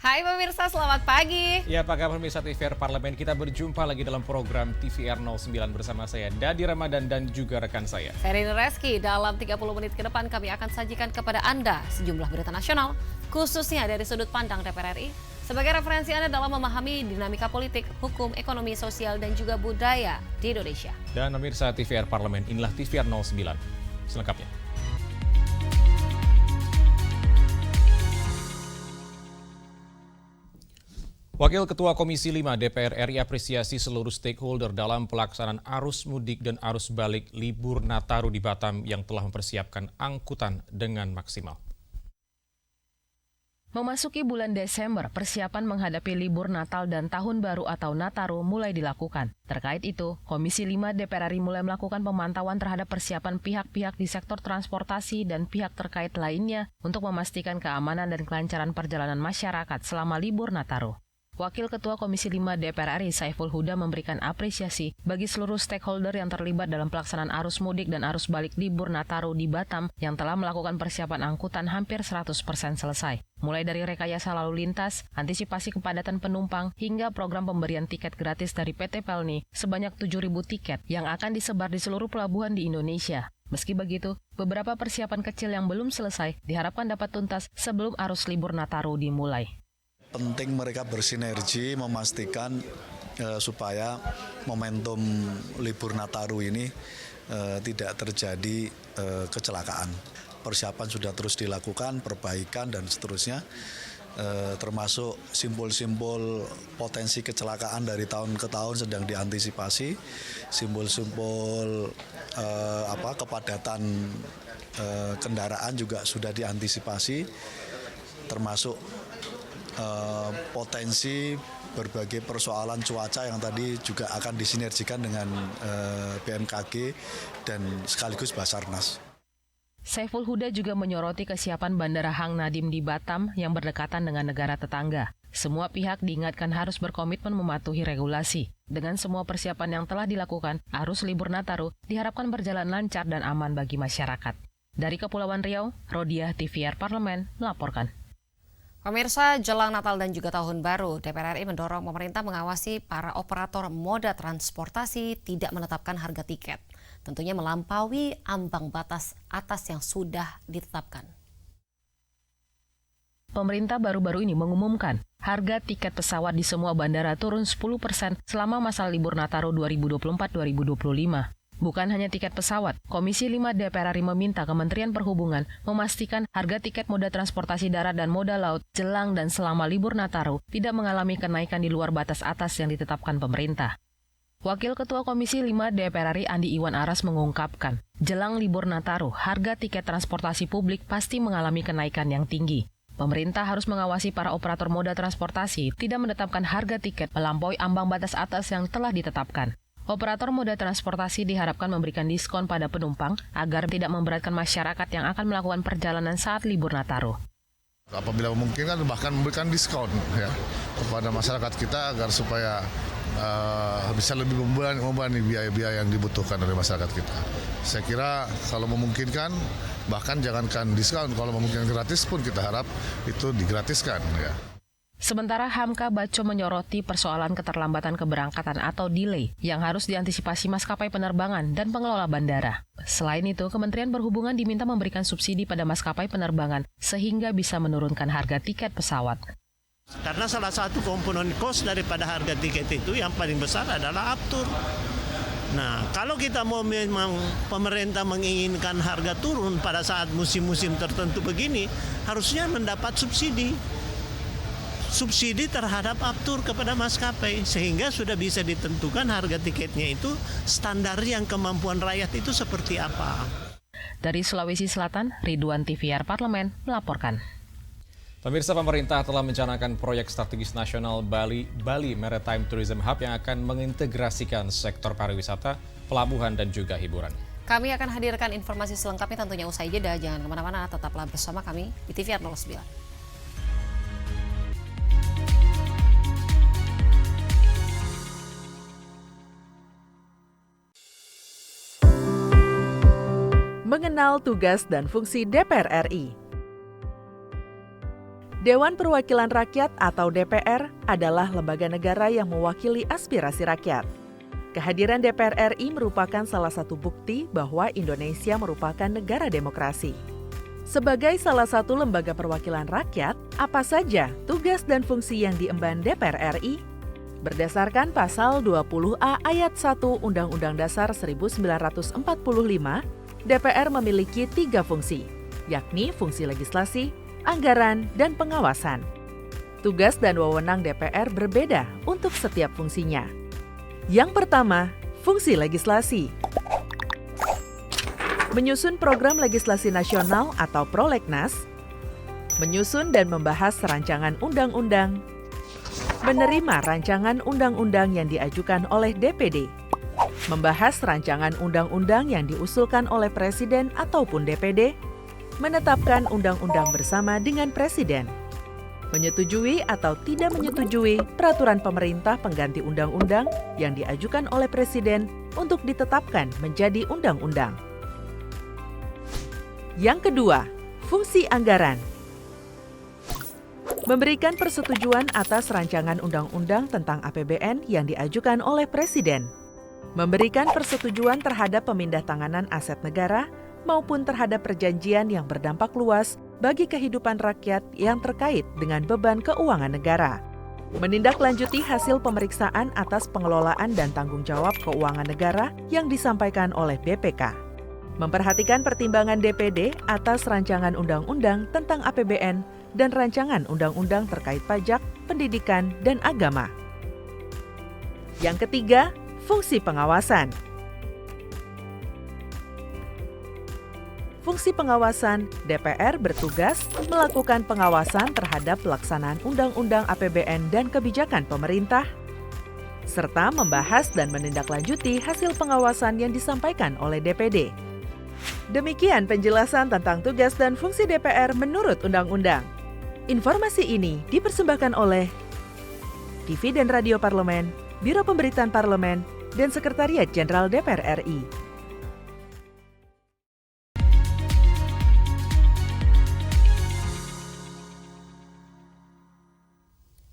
Hai pemirsa, selamat pagi. Ya, apa kabar pemirsa TVR Parlemen? Kita berjumpa lagi dalam program TVR 09 bersama saya, Dadi Ramadan dan juga rekan saya. Saya Rini Reski, dalam 30 menit ke depan kami akan sajikan kepada Anda sejumlah berita nasional, khususnya dari sudut pandang DPR RI, sebagai referensi Anda dalam memahami dinamika politik, hukum, ekonomi, sosial, dan juga budaya di Indonesia. Dan pemirsa TVR Parlemen, inilah TVR 09 selengkapnya. Wakil Ketua Komisi 5 DPR RI apresiasi seluruh stakeholder dalam pelaksanaan arus mudik dan arus balik libur Nataru di Batam yang telah mempersiapkan angkutan dengan maksimal. Memasuki bulan Desember, persiapan menghadapi libur Natal dan Tahun Baru atau Nataru mulai dilakukan. Terkait itu, Komisi 5 DPR RI mulai melakukan pemantauan terhadap persiapan pihak-pihak di sektor transportasi dan pihak terkait lainnya untuk memastikan keamanan dan kelancaran perjalanan masyarakat selama libur Nataru. Wakil Ketua Komisi 5 DPR RI Saiful Huda memberikan apresiasi bagi seluruh stakeholder yang terlibat dalam pelaksanaan arus mudik dan arus balik libur Nataru di Batam yang telah melakukan persiapan angkutan hampir 100% selesai. Mulai dari rekayasa lalu lintas, antisipasi kepadatan penumpang, hingga program pemberian tiket gratis dari PT Pelni sebanyak 7.000 tiket yang akan disebar di seluruh pelabuhan di Indonesia. Meski begitu, beberapa persiapan kecil yang belum selesai diharapkan dapat tuntas sebelum arus libur Nataru dimulai. Penting mereka bersinergi memastikan supaya momentum libur Nataru ini tidak terjadi kecelakaan. Persiapan sudah terus dilakukan, perbaikan dan seterusnya, termasuk simbol-simbol potensi kecelakaan dari tahun ke tahun sedang diantisipasi, simbol-simbol kepadatan kendaraan juga sudah diantisipasi, termasuk potensi berbagai persoalan cuaca yang tadi juga akan disinergikan dengan BMKG dan sekaligus Basarnas. Saiful Huda juga menyoroti kesiapan Bandara Hang Nadiem di Batam yang berdekatan dengan negara tetangga. Semua pihak diingatkan harus berkomitmen mematuhi regulasi. Dengan semua persiapan yang telah dilakukan, arus libur Nataru diharapkan berjalan lancar dan aman bagi masyarakat. Dari Kepulauan Riau, Rodiah TVR Parlemen melaporkan. Pemirsa, jelang Natal dan juga Tahun Baru, DPR RI mendorong pemerintah mengawasi para operator moda transportasi tidak menetapkan harga tiket. Tentunya melampaui ambang batas atas yang sudah ditetapkan. Pemerintah baru-baru ini mengumumkan harga tiket pesawat di semua bandara turun 10% selama masa libur Nataru 2024-2025. Bukan hanya tiket pesawat, Komisi 5 DPR RI meminta Kementerian Perhubungan memastikan harga tiket moda transportasi darat dan moda laut jelang dan selama libur Nataru tidak mengalami kenaikan di luar batas atas yang ditetapkan pemerintah. Wakil Ketua Komisi 5 DPR RI Andi Iwan Aras mengungkapkan, jelang libur Nataru, harga tiket transportasi publik pasti mengalami kenaikan yang tinggi. Pemerintah harus mengawasi para operator moda transportasi tidak menetapkan harga tiket melampaui ambang batas atas yang telah ditetapkan. Operator moda transportasi diharapkan memberikan diskon pada penumpang agar tidak memberatkan masyarakat yang akan melakukan perjalanan saat libur Nataru. Apabila memungkinkan bahkan memberikan diskon ya kepada masyarakat kita agar supaya bisa lebih membebani biaya-biaya yang dibutuhkan oleh masyarakat kita. Saya kira kalau memungkinkan bahkan jangankan diskon, kalau memungkinkan gratis pun kita harap itu digratiskan ya. Sementara Hamka Baco menyoroti persoalan keterlambatan keberangkatan atau delay yang harus diantisipasi maskapai penerbangan dan pengelola bandara. Selain itu, Kementerian Perhubungan diminta memberikan subsidi pada maskapai penerbangan sehingga bisa menurunkan harga tiket pesawat. Karena salah satu komponen kos daripada harga tiket itu yang paling besar adalah aftur. Nah, kalau kita mau memang pemerintah menginginkan harga turun pada saat musim-musim tertentu begini, harusnya mendapat subsidi terhadap aftur kepada maskapai sehingga sudah bisa ditentukan harga tiketnya itu standar yang kemampuan rakyat itu seperti apa. Dari Sulawesi Selatan, Ridwan TVR Parlemen melaporkan. Pemirsa, pemerintah telah mencanangkan proyek strategis nasional Bali Maritime Tourism Hub yang akan mengintegrasikan sektor pariwisata, pelabuhan dan juga hiburan. Kami akan hadirkan informasi selengkapnya tentunya usai jeda. Jangan kemana-mana, tetaplah bersama kami di TVR 09. Mengenal tugas dan fungsi DPR RI. Dewan Perwakilan Rakyat atau DPR adalah lembaga negara yang mewakili aspirasi rakyat. Kehadiran DPR RI merupakan salah satu bukti bahwa Indonesia merupakan negara demokrasi. Sebagai salah satu lembaga perwakilan rakyat, apa saja tugas dan fungsi yang diemban DPR RI? Berdasarkan pasal 20A ayat 1 Undang-Undang Dasar 1945, DPR memiliki 3 fungsi, yakni fungsi legislasi, anggaran, dan pengawasan. Tugas dan wewenang DPR berbeda untuk setiap fungsinya. Yang pertama, fungsi legislasi. Menyusun program legislasi nasional atau prolegnas, menyusun dan membahas rancangan undang-undang, menerima rancangan undang-undang yang diajukan oleh DPD, membahas rancangan undang-undang yang diusulkan oleh Presiden ataupun DPD, menetapkan undang-undang bersama dengan Presiden, menyetujui atau tidak menyetujui peraturan pemerintah pengganti undang-undang yang diajukan oleh Presiden untuk ditetapkan menjadi undang-undang. Yang kedua, fungsi anggaran. Memberikan persetujuan atas rancangan undang-undang tentang APBN yang diajukan oleh Presiden. Memberikan persetujuan terhadap pemindah-tanganan aset negara maupun terhadap perjanjian yang berdampak luas bagi kehidupan rakyat yang terkait dengan beban keuangan negara. Menindaklanjuti hasil pemeriksaan atas pengelolaan dan tanggung jawab keuangan negara yang disampaikan oleh BPK. Memperhatikan pertimbangan DPD atas rancangan undang-undang tentang APBN dan rancangan undang-undang terkait pajak, pendidikan, dan agama. Yang ketiga, fungsi pengawasan. Fungsi pengawasan, DPR bertugas melakukan pengawasan terhadap pelaksanaan Undang-Undang APBN dan kebijakan pemerintah, serta membahas dan menindaklanjuti hasil pengawasan yang disampaikan oleh DPD. Demikian penjelasan tentang tugas dan fungsi DPR menurut Undang-Undang. Informasi ini dipersembahkan oleh TV dan Radio Parlemen, Biro Pemberitaan Parlemen, dan Sekretariat Jenderal DPR RI.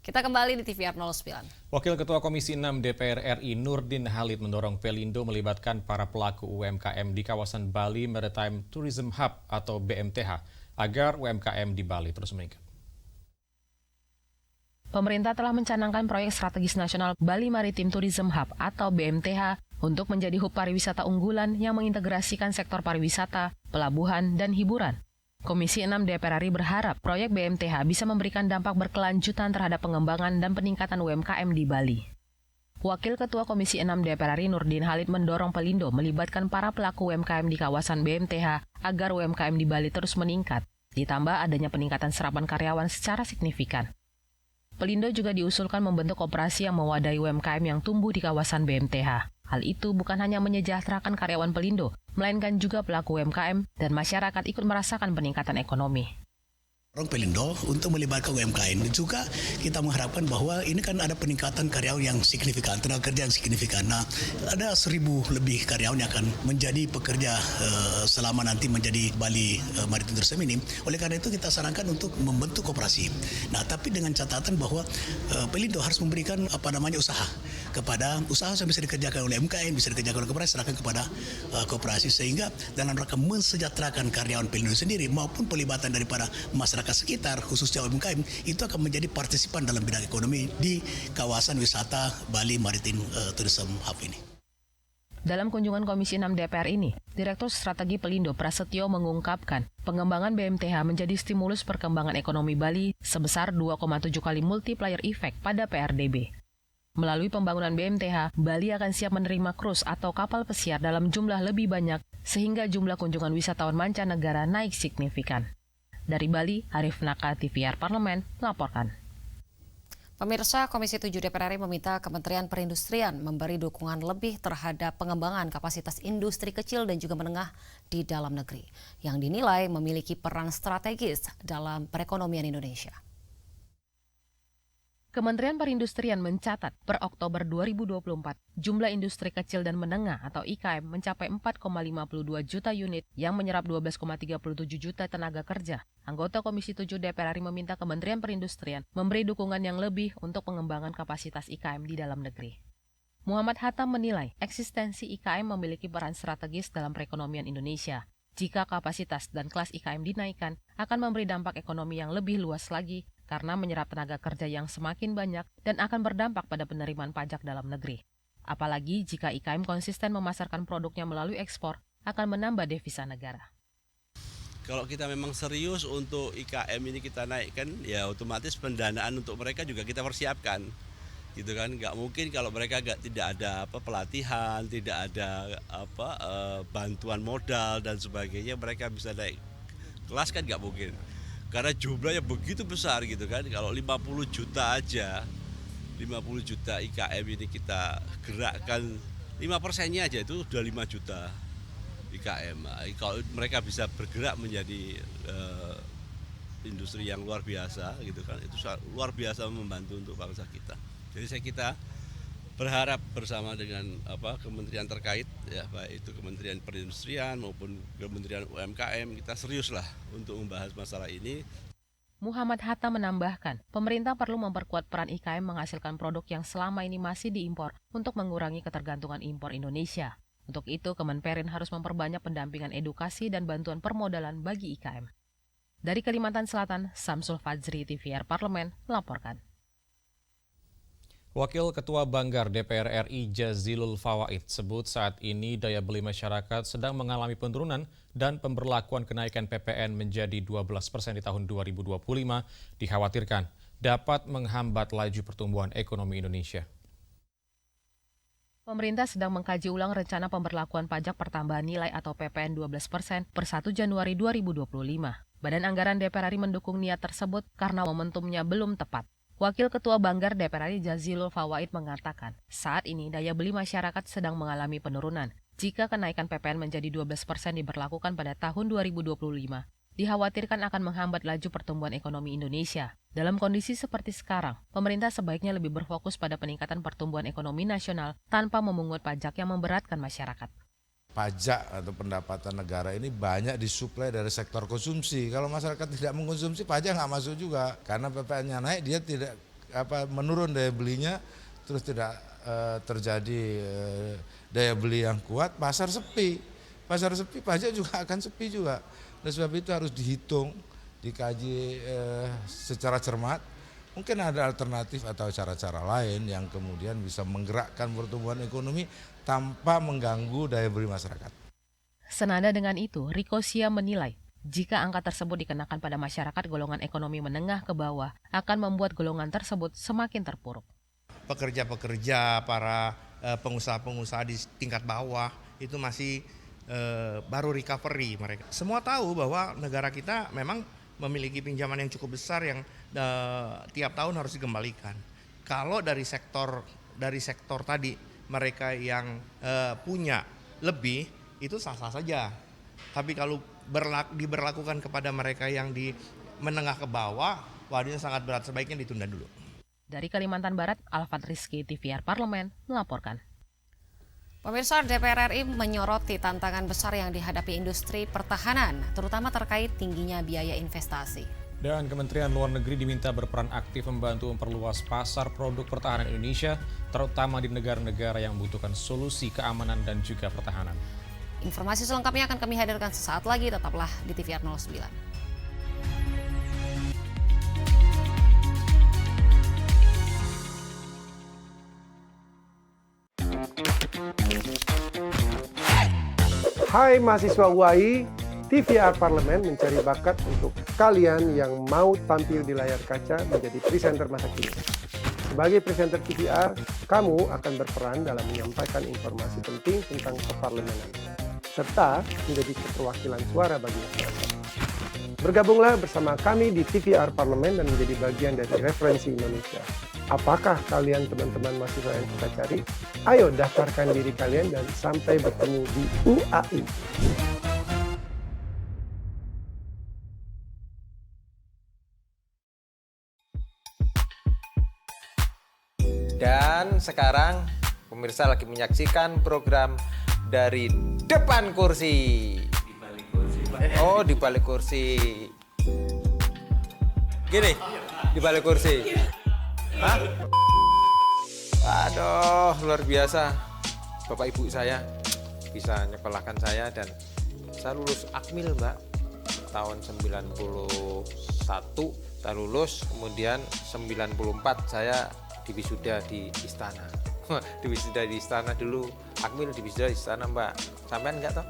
Kita kembali di TVR 09. Wakil Ketua Komisi 6 DPR RI Nurdin Halid mendorong Pelindo melibatkan para pelaku UMKM di kawasan Bali Maritime Tourism Hub atau BMTH agar UMKM di Bali terus meningkat. Pemerintah telah mencanangkan proyek strategis nasional Bali Maritime Tourism Hub atau BMTH untuk menjadi hub pariwisata unggulan yang mengintegrasikan sektor pariwisata, pelabuhan, dan hiburan. Komisi 6 DPR RI berharap proyek BMTH bisa memberikan dampak berkelanjutan terhadap pengembangan dan peningkatan UMKM di Bali. Wakil Ketua Komisi 6 DPR RI Nurdin Halid mendorong Pelindo melibatkan para pelaku UMKM di kawasan BMTH agar UMKM di Bali terus meningkat, ditambah adanya peningkatan serapan karyawan secara signifikan. Pelindo juga diusulkan membentuk koperasi yang mewadahi UMKM yang tumbuh di kawasan BMTH. Hal itu bukan hanya menyejahterakan karyawan Pelindo, melainkan juga pelaku UMKM dan masyarakat ikut merasakan peningkatan ekonomi. Orang Pelindo untuk melibatkan UMKM juga kita mengharapkan bahwa ini kan ada peningkatan karyawan yang signifikan, tenaga kerja yang signifikan. Nah, ada 1.000 lebih karyawan yang akan menjadi pekerja selama nanti menjadi Bali Maritime Tourism ini. Oleh karena itu kita sarankan untuk membentuk koperasi. Nah, tapi dengan catatan bahwa Pelindo harus memberikan usaha kepada usaha yang bisa dikerjakan oleh UMKM, bisa dikerjakan oleh koperasi, serahkan kepada koperasi sehingga dalam rangka mensejahterakan karyawan Pelindo sendiri maupun pelibatan daripada masyarakat sekitar, khususnya UMKM, itu akan menjadi partisipan dalam bidang ekonomi di kawasan wisata Bali Maritime Tourism Hub ini. Dalam kunjungan Komisi 6 DPR ini, Direktur Strategi Pelindo Prasetyo mengungkapkan pengembangan BMTH menjadi stimulus perkembangan ekonomi Bali sebesar 2,7 kali multiplier effect pada PRDB. Melalui pembangunan BMTH, Bali akan siap menerima krus atau kapal pesiar dalam jumlah lebih banyak sehingga jumlah kunjungan wisatawan mancanegara naik signifikan. Dari Bali, Arif Naka, TVR Parlemen, melaporkan. Pemirsa, Komisi 7 DPR RI meminta Kementerian Perindustrian memberi dukungan lebih terhadap pengembangan kapasitas industri kecil dan juga menengah di dalam negeri, yang dinilai memiliki peran strategis dalam perekonomian Indonesia. Kementerian Perindustrian mencatat per Oktober 2024, jumlah industri kecil dan menengah atau IKM mencapai 4,52 juta unit yang menyerap 12,37 juta tenaga kerja. Anggota Komisi 7 DPR RI meminta Kementerian Perindustrian memberi dukungan yang lebih untuk pengembangan kapasitas IKM di dalam negeri. Muhammad Hatta menilai eksistensi IKM memiliki peran strategis dalam perekonomian Indonesia. Jika kapasitas dan kelas IKM dinaikkan, akan memberi dampak ekonomi yang lebih luas lagi karena menyerap tenaga kerja yang semakin banyak dan akan berdampak pada penerimaan pajak dalam negeri. Apalagi jika IKM konsisten memasarkan produknya melalui ekspor, akan menambah devisa negara. Kalau kita memang serius untuk IKM ini kita naikkan, ya otomatis pendanaan untuk mereka juga kita persiapkan. Gitu kan, nggak mungkin kalau mereka tidak ada pelatihan, tidak ada bantuan modal dan sebagainya, mereka bisa naik kelas kan nggak mungkin. Karena jumlahnya begitu besar gitu kan, kalau 50 juta aja, 50 juta IKM ini kita gerakkan 5%-nya aja itu udah 5 juta IKM. Kalau mereka bisa bergerak menjadi industri yang luar biasa gitu kan, itu luar biasa membantu untuk bangsa kita. Jadi kita berharap bersama dengan kementerian terkait, ya baik itu Kementerian Perindustrian maupun Kementerian UMKM, kita seriuslah untuk membahas masalah ini. Muhammad Hatta menambahkan, pemerintah perlu memperkuat peran IKM menghasilkan produk yang selama ini masih diimpor untuk mengurangi ketergantungan impor Indonesia. Untuk itu, Kemenperin harus memperbanyak pendampingan edukasi dan bantuan permodalan bagi IKM. Dari Kalimantan Selatan, Samsul Fadzri, TVR Parlemen, melaporkan. Wakil Ketua Banggar DPR RI Jazilul Fawaid sebut saat ini daya beli masyarakat sedang mengalami penurunan dan pemberlakuan kenaikan PPN menjadi 12% di tahun 2025 dikhawatirkan dapat menghambat laju pertumbuhan ekonomi Indonesia. Pemerintah sedang mengkaji ulang rencana pemberlakuan pajak pertambahan nilai atau PPN 12% per 1 Januari 2025. Badan Anggaran DPR RI mendukung niat tersebut karena momentumnya belum tepat. Wakil Ketua Banggar DPR RI Jazilul Fawaid mengatakan, saat ini daya beli masyarakat sedang mengalami penurunan. Jika kenaikan PPN menjadi 12% diberlakukan pada tahun 2025, dikhawatirkan akan menghambat laju pertumbuhan ekonomi Indonesia. Dalam kondisi seperti sekarang, pemerintah sebaiknya lebih berfokus pada peningkatan pertumbuhan ekonomi nasional tanpa memungut pajak yang memberatkan masyarakat. Pajak atau pendapatan negara ini banyak disuplai dari sektor konsumsi. Kalau masyarakat tidak mengkonsumsi, pajak nggak masuk juga. Karena PPN-nya naik, dia tidak menurun daya belinya, terus tidak terjadi daya beli yang kuat, pasar sepi. Pasar sepi, pajak juga akan sepi juga. Oleh sebab itu harus dihitung, dikaji secara cermat. Mungkin ada alternatif atau cara-cara lain yang kemudian bisa menggerakkan pertumbuhan ekonomi tanpa mengganggu daya beli masyarakat. Senada dengan itu, Riko Sia menilai, jika angka tersebut dikenakan pada masyarakat golongan ekonomi menengah ke bawah, akan membuat golongan tersebut semakin terpuruk. Pekerja-pekerja, para pengusaha-pengusaha di tingkat bawah, itu masih baru recovery mereka. Semua tahu bahwa negara kita memang memiliki pinjaman yang cukup besar yang tiap tahun harus dikembalikan. Kalau dari sektor tadi mereka yang punya lebih itu sah-sah saja. Tapi kalau diberlakukan kepada mereka yang di menengah ke bawah, waduh sangat berat, sebaiknya ditunda dulu. Dari Kalimantan Barat, Alfat Rizky, TVR Parlemen, melaporkan. Pemirsa, DPR RI menyoroti tantangan besar yang dihadapi industri pertahanan, terutama terkait tingginya biaya investasi. Dan Kementerian Luar Negeri diminta berperan aktif membantu memperluas pasar produk pertahanan Indonesia, terutama di negara-negara yang membutuhkan solusi keamanan dan juga pertahanan. Informasi selengkapnya akan kami hadirkan sesaat lagi, tetaplah di TVR 09. Hai mahasiswa UAI, TVR Parlemen mencari bakat untuk kalian yang mau tampil di layar kaca menjadi presenter masa kini. Sebagai presenter TVR, kamu akan berperan dalam menyampaikan informasi penting tentang keparlemenan, serta menjadi keterwakilan suara bagi masyarakat. Bergabunglah bersama kami di TVR Parlemen dan menjadi bagian dari Referensi Indonesia. Apakah kalian teman-teman mahasiswa yang kita cari? Ayo daftarkan diri kalian dan sampai bertemu di UAI. Dan sekarang pemirsa lagi menyaksikan program Dari Depan Kursi. Di balik kursi, Pak. Oh, di balik kursi. Gini, di balik kursi. Hah? Aduh, luar biasa. Bapak ibu saya bisa nyekolahkan saya dan saya lulus Akmil, Mbak. Tahun 91 saya lulus, kemudian 94 saya diwisuda di Istana. Diwisuda di Istana dulu. Akmil diwisuda di Istana, Mbak. Sampean enggak toh?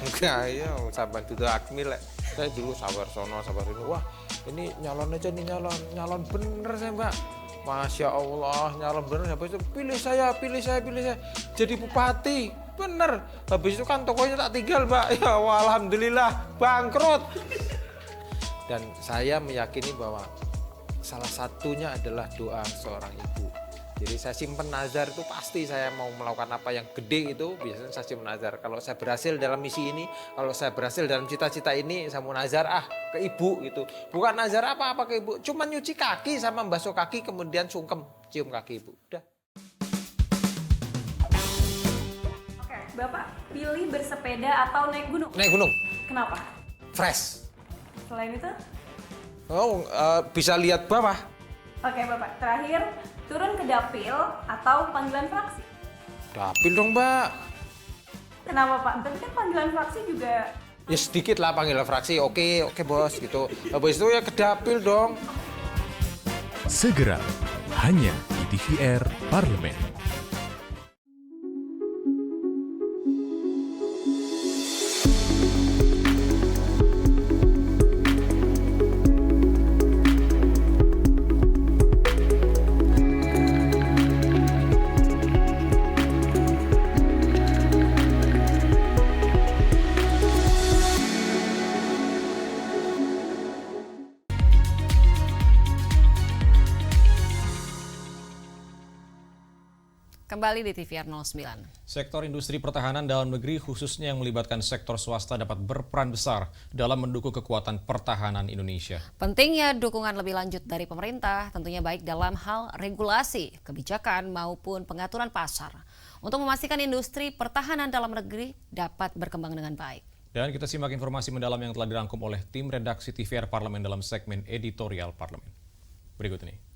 Enggak, ya sampean dulu Akmil. Saya dulu sabar sono. Wah, ini nyalon aja nih, nyalon bener saya, Mbak. Masya Allah, nyalon bener. Habis itu pilih saya. Jadi bupati, bener. Habis itu kan tokonya tak tinggal, Mbak. Ya alhamdulillah, bangkrut. Dan saya meyakini bahwa salah satunya adalah doa seorang ibu. Jadi saya simpen nazar itu pasti saya mau melakukan apa yang gede itu biasanya saya simpen nazar. Kalau saya berhasil dalam misi ini, kalau saya berhasil dalam cita-cita ini, saya mau nazar ke ibu gitu. Bukan nazar apa-apa ke ibu, cuma nyuci kaki sama membasuh kaki kemudian sungkem cium kaki ibu. Udah. Oke, Bapak pilih bersepeda atau naik gunung? Naik gunung. Kenapa? Fresh. Selain itu? Oh, bisa lihat bawah. Oke, Bapak. Terakhir, turun ke dapil atau panggilan fraksi? Dapil dong, Mbak. Kenapa, Pak? Tapi kan panggilan fraksi juga... Ya sedikit lah panggilan fraksi, oke bos gitu. Habis itu ya ke dapil dong. Segera, hanya di TVR Parlemen. Kembali di TVR 09. Sektor industri pertahanan dalam negeri khususnya yang melibatkan sektor swasta dapat berperan besar dalam mendukung kekuatan pertahanan Indonesia. Pentingnya dukungan lebih lanjut dari pemerintah tentunya baik dalam hal regulasi, kebijakan maupun pengaturan pasar untuk memastikan industri pertahanan dalam negeri dapat berkembang dengan baik. Dan kita simak informasi mendalam yang telah dirangkum oleh tim redaksi TVR Parlemen dalam segmen editorial Parlemen. Berikut ini.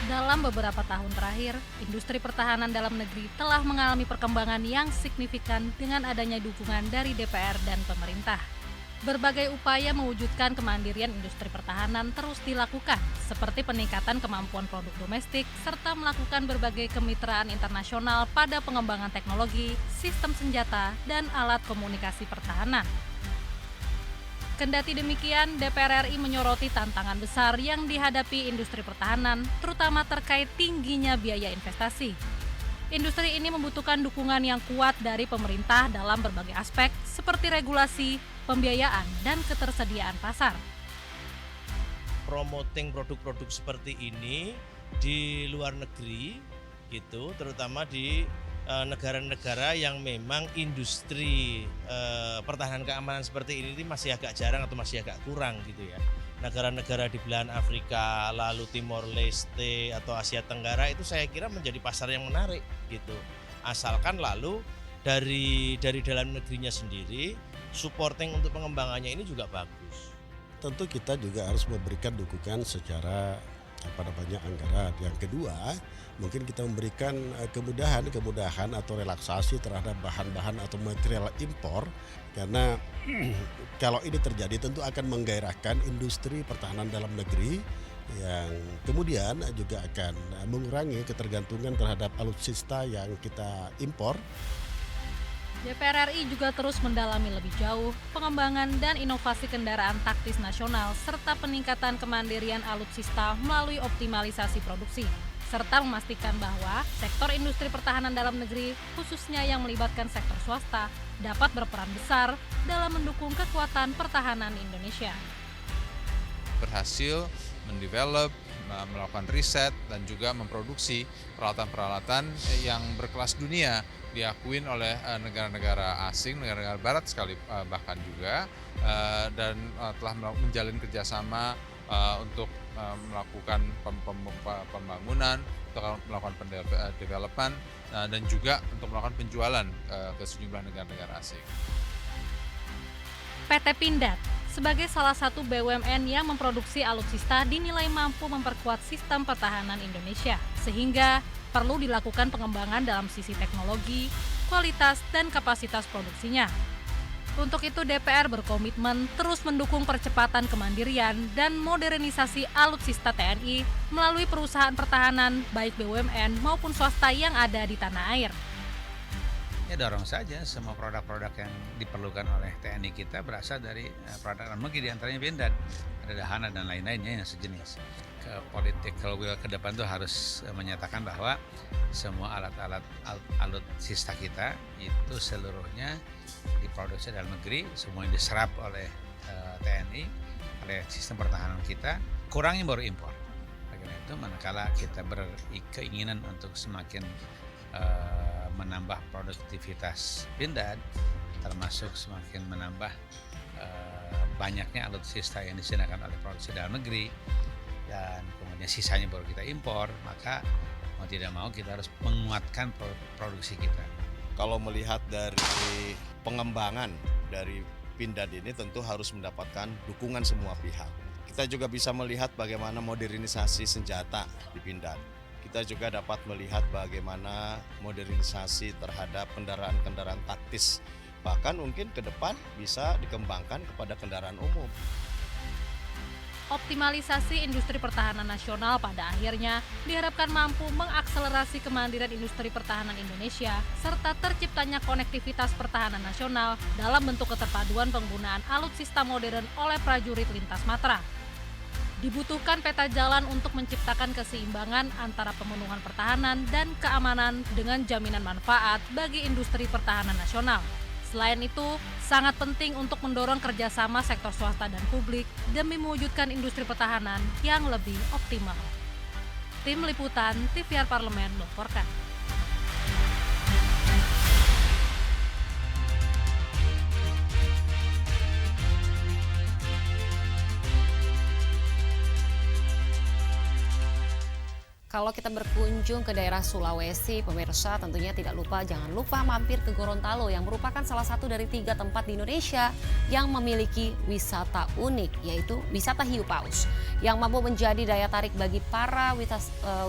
Dalam beberapa tahun terakhir, industri pertahanan dalam negeri telah mengalami perkembangan yang signifikan dengan adanya dukungan dari DPR dan pemerintah. Berbagai upaya mewujudkan kemandirian industri pertahanan terus dilakukan, seperti peningkatan kemampuan produk domestik, serta melakukan berbagai kemitraan internasional pada pengembangan teknologi, sistem senjata, dan alat komunikasi pertahanan. Kendati demikian, DPR RI menyoroti tantangan besar yang dihadapi industri pertahanan, terutama terkait tingginya biaya investasi. Industri ini membutuhkan dukungan yang kuat dari pemerintah dalam berbagai aspek, seperti regulasi, pembiayaan, dan ketersediaan pasar. Promoting produk-produk seperti ini di luar negeri, gitu, terutama di negara-negara yang memang industri pertahanan keamanan seperti ini masih agak jarang atau masih agak kurang gitu ya. Negara-negara di belahan Afrika, lalu Timor Leste atau Asia Tenggara itu saya kira menjadi pasar yang menarik gitu. Asalkan lalu dari dalam negerinya sendiri supporting untuk pengembangannya ini juga bagus. Tentu kita juga harus memberikan dukungan secara anggaran. Yang kedua, mungkin kita memberikan kemudahan atau relaksasi terhadap bahan-bahan atau material impor, karena kalau ini terjadi tentu akan menggairahkan industri pertahanan dalam negeri yang kemudian juga akan mengurangi ketergantungan terhadap alutsista yang kita impor. DPR RI juga terus mendalami lebih jauh pengembangan dan inovasi kendaraan taktis nasional serta peningkatan kemandirian alutsista melalui optimalisasi produksi, serta memastikan bahwa sektor industri pertahanan dalam negeri, khususnya yang melibatkan sektor swasta, dapat berperan besar dalam mendukung kekuatan pertahanan Indonesia. Berhasil mendevelop melakukan riset dan juga memproduksi peralatan-peralatan yang berkelas dunia, diakuin oleh negara-negara asing, negara-negara barat sekali bahkan juga, dan telah menjalin kerjasama untuk melakukan pembangunan, untuk melakukan development, dan juga untuk melakukan penjualan ke sejumlah negara-negara asing. PT Pindad sebagai salah satu BUMN yang memproduksi alutsista dinilai mampu memperkuat sistem pertahanan Indonesia, sehingga perlu dilakukan pengembangan dalam sisi teknologi, kualitas, dan kapasitas produksinya. Untuk itu DPR berkomitmen terus mendukung percepatan kemandirian dan modernisasi alutsista TNI melalui perusahaan pertahanan baik BUMN maupun swasta yang ada di tanah air. Ya dorong saja semua produk-produk yang diperlukan oleh TNI kita berasal dari produk dalam negeri, diantaranya Pindad, ada Dahana dan lain-lainnya yang sejenis. Political will ke depan itu harus menyatakan bahwa semua alat-alat alutsista kita itu seluruhnya diproduksi dalam negeri, semuanya diserap oleh TNI, oleh sistem pertahanan kita, kurangnya baru impor. Karena itu manakala kita berkeinginan untuk semakin menambah produktivitas Pindad, termasuk semakin menambah banyaknya alutsista yang disediakan oleh produksi dalam negeri, dan kemudian sisanya baru kita impor, maka mau tidak mau kita harus menguatkan produksi kita. Kalau melihat dari pengembangan dari Pindad ini tentu harus mendapatkan dukungan semua pihak. Kita juga bisa melihat bagaimana modernisasi senjata di Pindad. Kita juga dapat melihat bagaimana modernisasi terhadap kendaraan-kendaraan taktis. Bahkan mungkin ke depan bisa dikembangkan kepada kendaraan umum. Optimalisasi industri pertahanan nasional pada akhirnya diharapkan mampu mengakselerasi kemandirian industri pertahanan Indonesia serta terciptanya konektivitas pertahanan nasional dalam bentuk keterpaduan penggunaan alutsista modern oleh prajurit lintas matra. Dibutuhkan peta jalan untuk menciptakan keseimbangan antara pemenuhan pertahanan dan keamanan dengan jaminan manfaat bagi industri pertahanan nasional. Selain itu, sangat penting untuk mendorong kerjasama sektor swasta dan publik demi mewujudkan industri pertahanan yang lebih optimal. Tim Liputan TVR Parlemen melaporkan. Kalau kita berkunjung ke daerah Sulawesi, pemirsa tentunya jangan lupa mampir ke Gorontalo yang merupakan salah satu dari 3 tempat di Indonesia yang memiliki wisata unik, yaitu wisata hiu paus, yang mampu menjadi daya tarik bagi para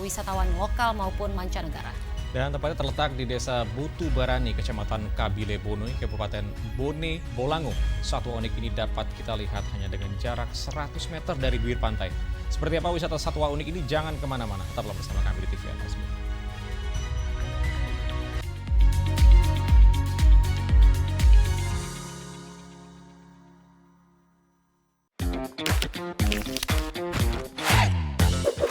wisatawan lokal maupun mancanegara. Dan tempatnya terletak di Desa Butu Barani, Kecamatan Kabile Bonoi, Kabupaten Bone Bolango. Satwa unik ini dapat kita lihat hanya dengan jarak 100 meter dari bibir pantai. Seperti apa wisata satwa unik ini? Jangan kemana-mana, tetaplah bersama kami di TVR Parlemen.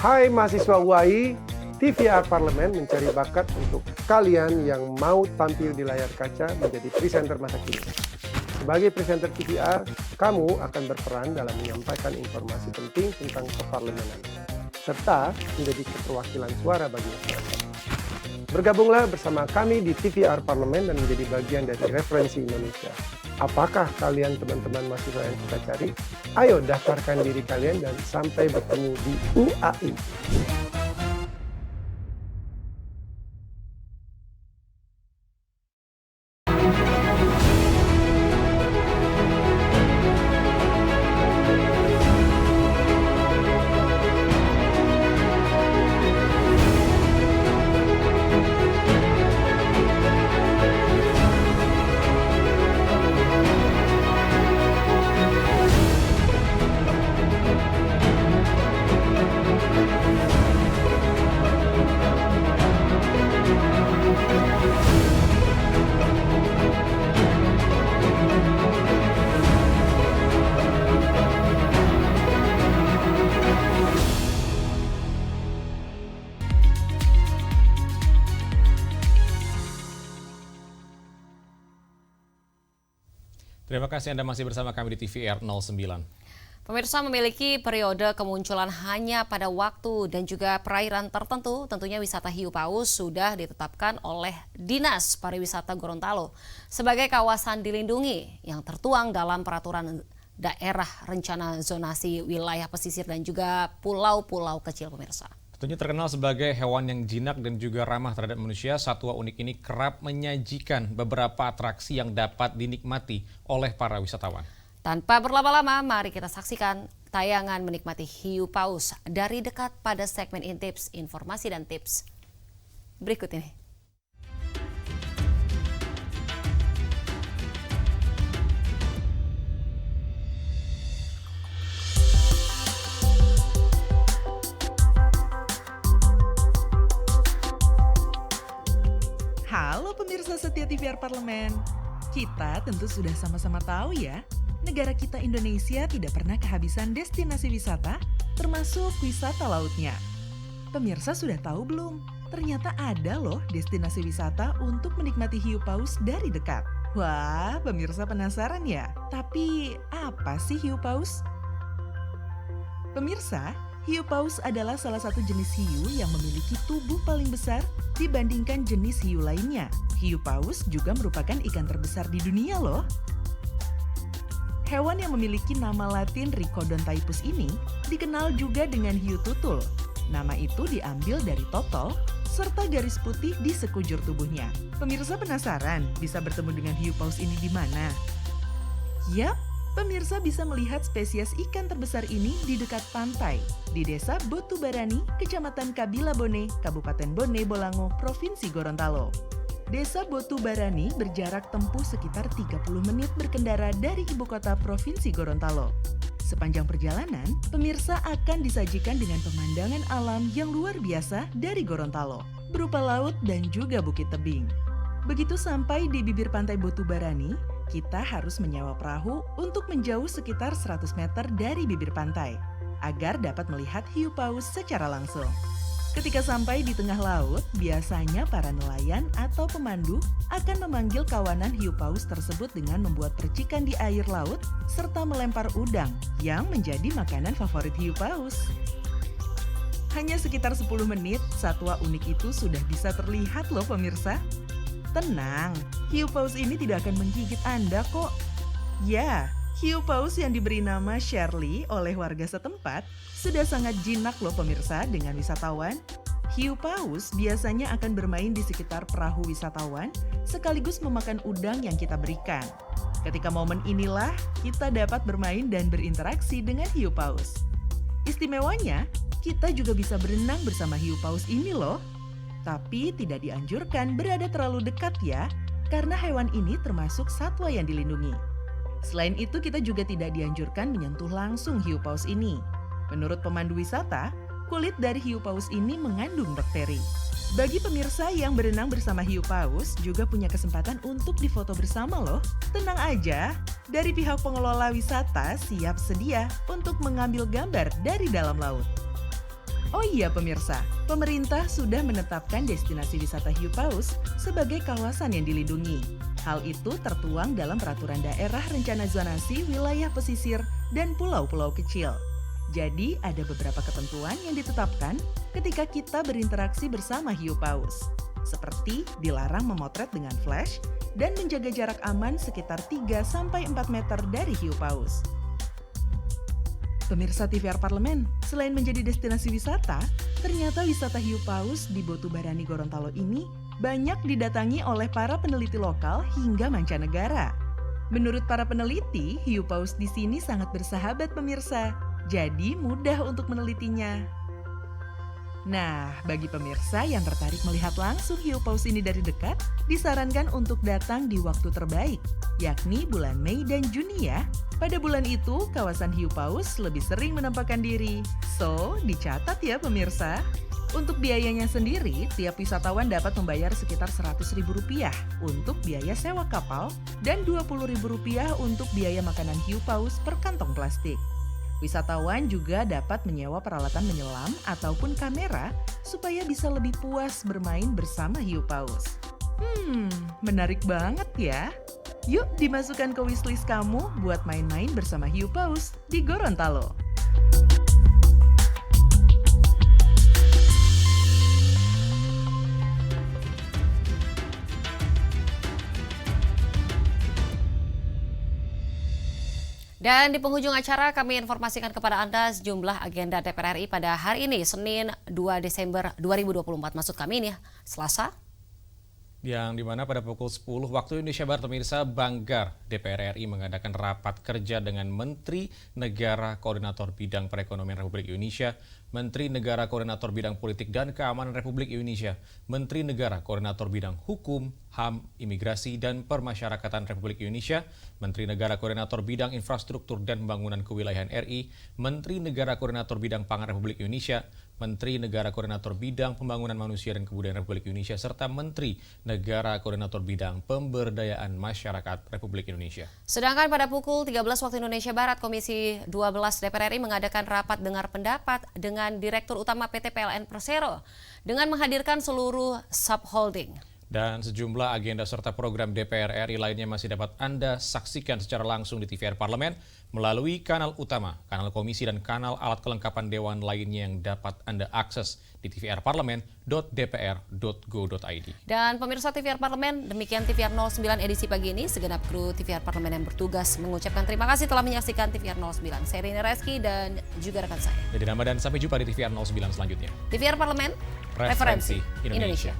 Hai mahasiswa UAI, TVR Parlemen mencari bakat untuk kalian yang mau tampil di layar kaca menjadi presenter masa kini. Sebagai presenter TVR, kamu akan berperan dalam menyampaikan informasi penting tentang keparlemenan, serta menjadi keterwakilan suara bagi masyarakat. Bergabunglah bersama kami di TVR Parlemen dan menjadi bagian dari Referensi Indonesia. Apakah kalian teman-teman mahasiswa yang kita cari? Ayo daftarkan diri kalian dan sampai bertemu di UAI. Terima kasih Anda masih bersama kami di TVR 09. Pemirsa, memiliki periode kemunculan hanya pada waktu dan juga perairan tertentu. Tentunya wisata hiu paus sudah ditetapkan oleh Dinas Pariwisata Gorontalo sebagai kawasan dilindungi yang tertuang dalam peraturan daerah rencana zonasi wilayah pesisir dan juga pulau-pulau kecil, pemirsa. Tentunya terkenal sebagai hewan yang jinak dan juga ramah terhadap manusia, satwa unik ini kerap menyajikan beberapa atraksi yang dapat dinikmati oleh para wisatawan. Tanpa berlama-lama, mari kita saksikan tayangan menikmati hiu paus dari dekat pada segmen Intips, informasi dan tips berikut ini. Halo pemirsa setia TVR Parlemen. Kita tentu sudah sama-sama tahu ya, negara kita Indonesia tidak pernah kehabisan destinasi wisata, termasuk wisata lautnya. Pemirsa sudah tahu belum? Ternyata ada loh destinasi wisata untuk menikmati hiu paus dari dekat. Wah, pemirsa penasaran ya? Tapi apa sih hiu paus? Pemirsa, hiu paus adalah salah satu jenis hiu yang memiliki tubuh paling besar dibandingkan jenis hiu lainnya. Hiu paus juga merupakan ikan terbesar di dunia loh. Hewan yang memiliki nama Latin Rhicodontaipus ini dikenal juga dengan hiu tutul. Nama itu diambil dari totol serta garis putih di sekujur tubuhnya. Pemirsa penasaran bisa bertemu dengan hiu paus ini di mana? Yap, pemirsa bisa melihat spesies ikan terbesar ini di dekat pantai, di Desa Botubarani, Kecamatan Kabila Bone, Kabupaten Bone Bolango, Provinsi Gorontalo. Desa Botubarani berjarak tempuh sekitar 30 menit berkendara dari ibu kota Provinsi Gorontalo. Sepanjang perjalanan, pemirsa akan disajikan dengan pemandangan alam yang luar biasa dari Gorontalo, berupa laut dan juga bukit tebing. Begitu sampai di bibir pantai Botubarani, kita harus menyewa perahu untuk menjauh sekitar 100 meter dari bibir pantai, agar dapat melihat hiu paus secara langsung. Ketika sampai di tengah laut, biasanya para nelayan atau pemandu akan memanggil kawanan hiu paus tersebut dengan membuat percikan di air laut serta melempar udang yang menjadi makanan favorit hiu paus. Hanya sekitar 10 menit, satwa unik itu sudah bisa terlihat loh pemirsa. Tenang, hiu paus ini tidak akan menggigit Anda kok. Ya, hiu paus yang diberi nama Shirley oleh warga setempat sudah sangat jinak loh pemirsa dengan wisatawan. Hiu paus biasanya akan bermain di sekitar perahu wisatawan sekaligus memakan udang yang kita berikan. Ketika momen inilah kita dapat bermain dan berinteraksi dengan hiu paus. Istimewanya, kita juga bisa berenang bersama hiu paus ini loh. Tapi tidak dianjurkan berada terlalu dekat ya, karena hewan ini termasuk satwa yang dilindungi. Selain itu, kita juga tidak dianjurkan menyentuh langsung hiu paus ini. Menurut pemandu wisata, kulit dari hiu paus ini mengandung bakteri. Bagi pemirsa yang berenang bersama hiu paus juga punya kesempatan untuk difoto bersama loh. Tenang aja, dari pihak pengelola wisata siap sedia untuk mengambil gambar dari dalam laut. Oh iya pemirsa, pemerintah sudah menetapkan destinasi wisata hiu paus sebagai kawasan yang dilindungi. Hal itu tertuang dalam peraturan daerah rencana zonasi wilayah pesisir dan pulau-pulau kecil. Jadi ada beberapa ketentuan yang ditetapkan ketika kita berinteraksi bersama hiu paus. Seperti dilarang memotret dengan flash dan menjaga jarak aman sekitar 3-4 meter dari hiu paus. Pemirsa TVR Parlemen, selain menjadi destinasi wisata, ternyata wisata hiu paus di Botubarani Gorontalo ini banyak didatangi oleh para peneliti lokal hingga mancanegara. Menurut para peneliti, hiu paus di sini sangat bersahabat pemirsa, jadi mudah untuk menelitinya. Nah, bagi pemirsa yang tertarik melihat langsung hiu paus ini dari dekat, disarankan untuk datang di waktu terbaik, yakni bulan Mei dan Juni ya. Pada bulan itu, kawasan hiu paus lebih sering menampakkan diri. So, dicatat ya pemirsa. Untuk biayanya sendiri, tiap wisatawan dapat membayar sekitar Rp100.000 untuk biaya sewa kapal dan Rp20.000 untuk biaya makanan hiu paus per kantong plastik. Wisatawan juga dapat menyewa peralatan menyelam ataupun kamera supaya bisa lebih puas bermain bersama hiu paus. Menarik banget ya. Yuk dimasukkan ke wishlist kamu buat main-main bersama Hiu Paus di Gorontalo. Dan di penghujung acara kami informasikan kepada Anda sejumlah agenda DPR RI pada hari ini, Senin 2 Desember 2024. Maksud kami ini Selasa. Yang dimana pada pukul 10 waktu Indonesia Barat, pemirsa, Banggar DPR RI mengadakan rapat kerja dengan Menteri Negara Koordinator Bidang Perekonomian Republik Indonesia, Menteri Negara Koordinator Bidang Politik dan Keamanan Republik Indonesia, Menteri Negara Koordinator Bidang Hukum, HAM, Imigrasi dan Permasyarakatan Republik Indonesia, Menteri Negara Koordinator Bidang Infrastruktur dan Pembangunan Kewilayahan RI, Menteri Negara Koordinator Bidang Pangan Republik Indonesia, Menteri Negara Koordinator Bidang Pembangunan Manusia dan Kebudayaan Republik Indonesia, serta Menteri Negara Koordinator Bidang Pemberdayaan Masyarakat Republik Indonesia. Sedangkan pada pukul 13 waktu Indonesia Barat, Komisi 12 DPR RI mengadakan rapat dengar pendapat dengan Direktur Utama PT PLN Persero dengan menghadirkan seluruh subholding. Dan sejumlah agenda serta program DPR RI lainnya masih dapat Anda saksikan secara langsung di TVR Parlemen melalui kanal utama, kanal komisi, dan kanal alat kelengkapan dewan lainnya yang dapat Anda akses di tvrparlemen.dpr.go.id. Dan pemirsa TVR Parlemen, demikian TVR 09 edisi pagi ini. Segenap kru TVR Parlemen yang bertugas mengucapkan terima kasih telah menyaksikan TVR 09. Saya Rini Reski dan juga rekan saya. Jadi nama dan sampai jumpa di TVR 09 selanjutnya. TVR Parlemen, referensi Indonesia.